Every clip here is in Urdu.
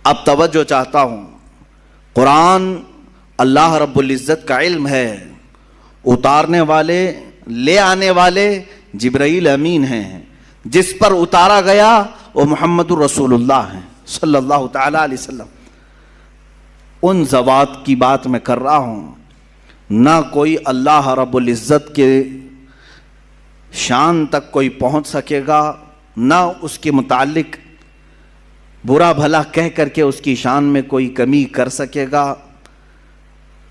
اب توجہ چاہتا ہوں، قرآن اللہ رب العزت کا علم ہے، اتارنے والے لے آنے والے جبرائیل امین ہیں، جس پر اتارا گیا وہ محمد الرسول اللہ ہیں صلی اللہ تعالی علیہ وسلم۔ ان ذوات کی بات میں کر رہا ہوں، نہ کوئی اللہ رب العزت کے شان تک کوئی پہنچ سکے گا، نہ اس کے متعلق برا بھلا کہہ کر کے اس کی شان میں کوئی کمی کر سکے گا،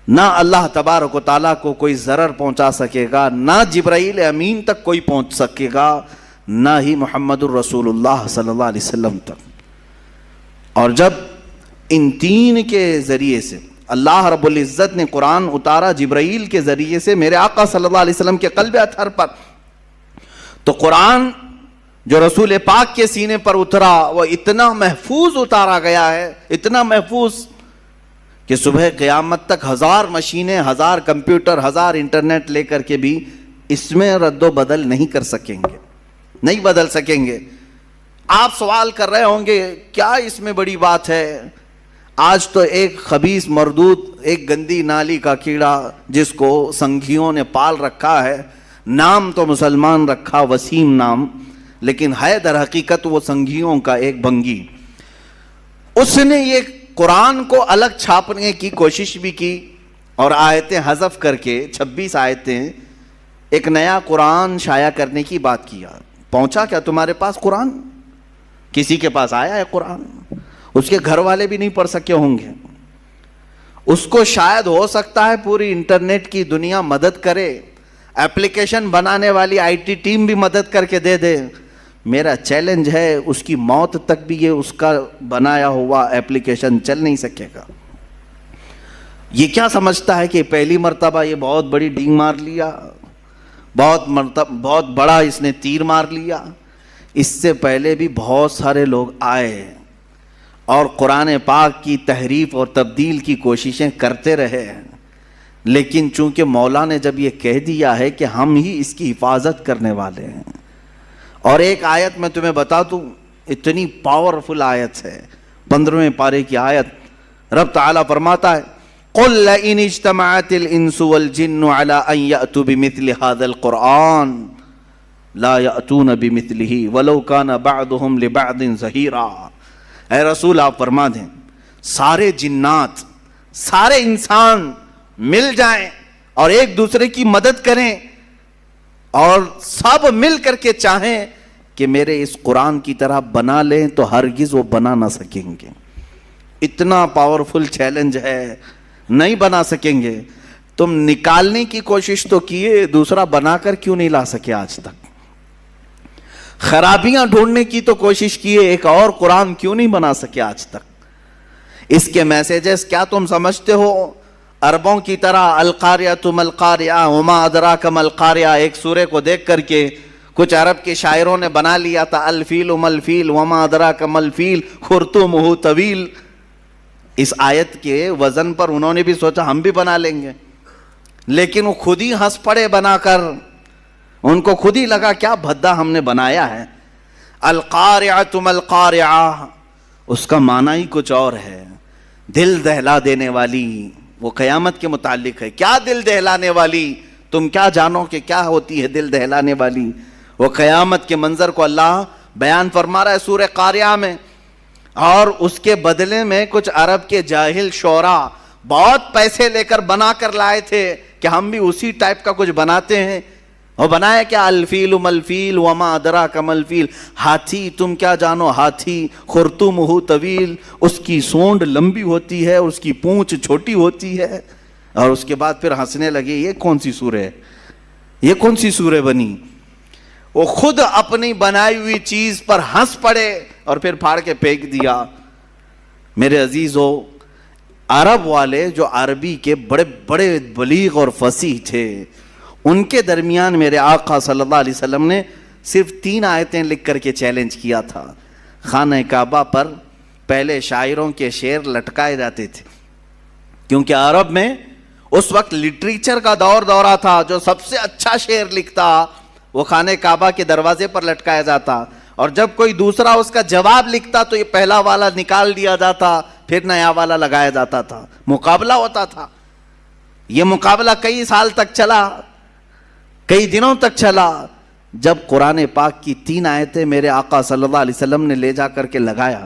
نہ اللہ تبارک و تعالیٰ کو کوئی ضرر پہنچا سکے گا، نہ جبرائیل امین تک کوئی پہنچ سکے گا، نہ ہی محمد الرسول اللہ صلی اللہ علیہ وسلم تک۔ اور جب ان تین کے ذریعے سے اللہ رب العزت نے قرآن اتارا جبرائیل کے ذریعے سے میرے آقا صلی اللہ علیہ وسلم کے قلب اطہر پر، تو قرآن جو رسول پاک کے سینے پر اترا وہ اتنا محفوظ اتارا گیا ہے، اتنا محفوظ کہ صبح قیامت تک 1000 مشینیں، 1000 کمپیوٹر، 1000 انٹرنیٹ لے کر کے بھی اس میں رد و بدل نہیں کر سکیں گے، نہیں بدل سکیں گے۔ آپ سوال کر رہے ہوں گے کیا اس میں بڑی بات ہے؟ آج تو ایک خبیث مردود، ایک گندی نالی کا کیڑا جس کو سنگھیوں نے پال رکھا ہے، نام تو مسلمان رکھا وسیم نام، لیکن ہے در حقیقت وہ سنگھیوں کا ایک بنگی، اس نے یہ قرآن کو الگ چھاپنے کی کوشش بھی کی اور آیتیں حذف کر کے 26 آیتیں ایک نیا قرآن شائع کرنے کی بات کیا۔ پہنچا کیا تمہارے پاس قرآن؟ کسی کے پاس آیا ہے قرآن؟ اس کے گھر والے بھی نہیں پڑھ سکے ہوں گے، اس کو شاید ہو سکتا ہے پوری انٹرنیٹ کی دنیا مدد کرے، ایپلیکیشن بنانے والی آئی ٹی ٹیم بھی مدد کر کے دے دے۔ میرا چیلنج ہے اس کی موت تک بھی یہ اس کا بنایا ہوا ایپلیکیشن چل نہیں سکے گا۔ یہ کیا سمجھتا ہے کہ پہلی مرتبہ یہ بہت بڑی ڈینگ مار لیا، بہت بڑا اس نے تیر مار لیا؟ اس سے پہلے بھی بہت سارے لوگ آئے اور قرآن پاک کی تحریف اور تبدیل کی کوششیں کرتے رہے، لیکن چونکہ مولا نے جب یہ کہہ دیا ہے کہ ہم ہی اس کی حفاظت کرنے والے ہیں۔ اور ایک آیت میں تمہیں بتا دوں، اتنی پاورفل آیت ہے، 15ویں پارے کی آیت، رب تعالیٰ فرماتا ہے قُلْ لَئِنِ اجْتَمَعَتِ الْإِنسُ وَالْجِنُّ عَلَىٰ أَن يَأْتُوا بِمِثْلِ هَذَا الْقُرْآنِ لَا يَأْتُونَ بِمِثْلِهِ وَلَوْ كَانَ بَعْضُهُمْ لِبَعْضٍ ظَهِيرًا۔ اے رسول آپ فرما دیں، سارے جنات، سارے انسان مل جائیں اور ایک دوسرے کی مدد کریں اور سب مل کر کے چاہیں کہ میرے اس قرآن کی طرح بنا لیں تو ہرگز وہ بنا نہ سکیں گے۔ اتنا پاورفل چیلنج ہے، نہیں بنا سکیں گے۔ تم نکالنے کی کوشش تو کیے، دوسرا بنا کر کیوں نہیں لا سکے آج تک؟ خرابیاں ڈھونڈنے کی تو کوشش کیے، ایک اور قرآن کیوں نہیں بنا سکے آج تک؟ اس کے میسیجز کیا تم سمجھتے ہو عربوں کی طرح القاریہ مل قاریہ وما ادراک مل قاریہ؟ ایک سورے کو دیکھ کر کے کچھ عرب کے شاعروں نے بنا لیا تھا الفیل مل فیل وما ادراک مل فیل خرطومہ طویل۔ اس آیت کے وزن پر انہوں نے بھی سوچا ہم بھی بنا لیں گے، لیکن وہ خود ہی ہنس پڑے بنا کر، ان کو خود ہی لگا کیا بھدا ہم نے بنایا ہے۔ القاریہ مل قاریہ، اس کا معنی ہی کچھ اور ہے، دل دہلا دینے والی۔ وہ قیامت کے متعلق ہے، کیا دل دہلانے والی؟ تم کیا جانو کہ کیا ہوتی ہے دل دہلانے والی؟ وہ قیامت کے منظر کو اللہ بیان فرما رہا ہے سورہ قاریہ میں، اور اس کے بدلے میں کچھ عرب کے جاہل شعراء بہت پیسے لے کر بنا کر لائے تھے کہ ہم بھی اسی ٹائپ کا کچھ بناتے ہیں۔ وہ بنایا کیا؟ الفیل ملفیل وما ادراک ملفیل، ہاتھی، تم کیا جانو ہاتھی، خرطومہ طویل، اس کی سونڈ لمبی ہوتی ہے، اس کی پونچھ چھوٹی ہوتی ہے۔ اور اس کے بعد پھر ہنسنے لگے، یہ کون سی سورہ ہے، یہ کون سی سورہ بنی؟ وہ خود اپنی بنائی ہوئی چیز پر ہنس پڑے اور پھر پھاڑ کے پھینک دیا۔ میرے عزیزو، عرب والے جو عربی کے بڑے بڑے بلیغ اور فصیح تھے، ان کے درمیان میرے آقا صلی اللہ علیہ وسلم نے صرف 3 آیتیں لکھ کر کے چیلنج کیا تھا۔ خانہ کعبہ پر پہلے شاعروں کے شعر لٹکائے جاتے تھے، کیونکہ عرب میں اس وقت لٹریچر کا دورہ تھا، جو سب سے اچھا شعر لکھتا وہ خانہ کعبہ کے دروازے پر لٹکایا جاتا، اور جب کوئی دوسرا اس کا جواب لکھتا تو یہ پہلا والا نکال دیا جاتا، پھر نیا والا لگایا جاتا تھا، مقابلہ ہوتا تھا۔ یہ مقابلہ کئی سال تک چلا، کئی دنوں تک چلا، جب قرآن پاک کی 3 آیتیں میرے آقا صلی اللہ علیہ وسلم نے لے جا کر کے لگایا،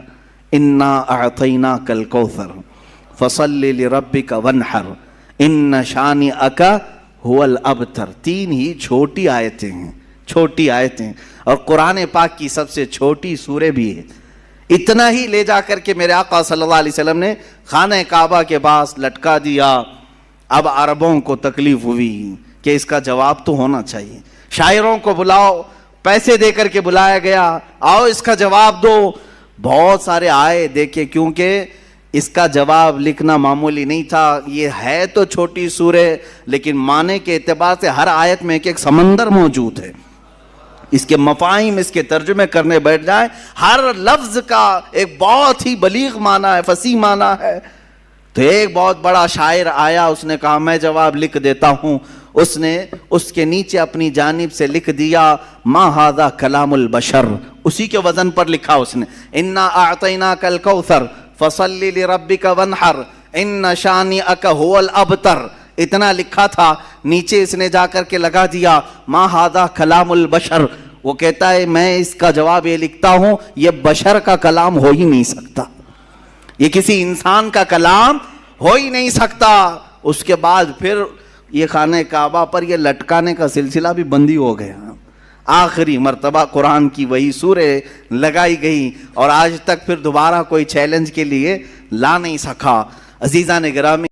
انا اعطیناک الکوثر فصل لربک وانحر ان شانئک هو الابتر۔ 3 ہی چھوٹی آیتیں ہیں، چھوٹی آیتیں، اور قرآن پاک کی سب سے چھوٹی سورہ بھی ہے۔ اتنا ہی لے جا کر کے میرے آقا صلی اللہ علیہ وسلم نے خانہ کعبہ کے پاس لٹکا دیا۔ اب عربوں کو تکلیف ہوئی کہ اس کا جواب تو ہونا چاہیے، شاعروں کو بلاؤ، پیسے دے کر کے بلایا گیا، آؤ اس کا جواب دو۔ بہت سارے آئے، دیکھے، کیونکہ اس کا جواب لکھنا معمولی نہیں تھا۔ یہ ہے تو چھوٹی سورہ، لیکن معنی کے اعتبار سے ہر آیت میں ایک سمندر موجود ہے۔ اس کے مفاہیم، اس کے ترجمے کرنے بیٹھ جائیں، ہر لفظ کا ایک بہت ہی بلیغ معنی ہے، فصیح معنی ہے۔ تو ایک بہت بڑا شاعر آیا، اس نے کہا میں جواب لکھ دیتا ہوں۔ اس نے اس کے نیچے اپنی جانب سے لکھ دیا ما ھذا کلام البشر، اسی کے وزن پر لکھا اس نے، انا اعطیناک الکوثر فصل لربک وانحر ان شانئک ھو الابتر، اتنا لکھا تھا۔ نیچے اس نے جا کر کے لگا دیا ما ھذا کلام البشر۔ وہ کہتا ہے میں اس کا جواب یہ لکھتا ہوں، یہ بشر کا کلام ہو ہی نہیں سکتا، یہ کسی انسان کا کلام ہو ہی نہیں سکتا۔ اس کے بعد پھر یہ خانہ کعبہ پر یہ لٹکانے کا سلسلہ بھی بندی ہو گیا۔ آخری مرتبہ قرآن کی وہی سورہ لگائی گئی، اور آج تک پھر دوبارہ کوئی چیلنج کے لیے لا نہیں سکا۔ عزیزان گرامی،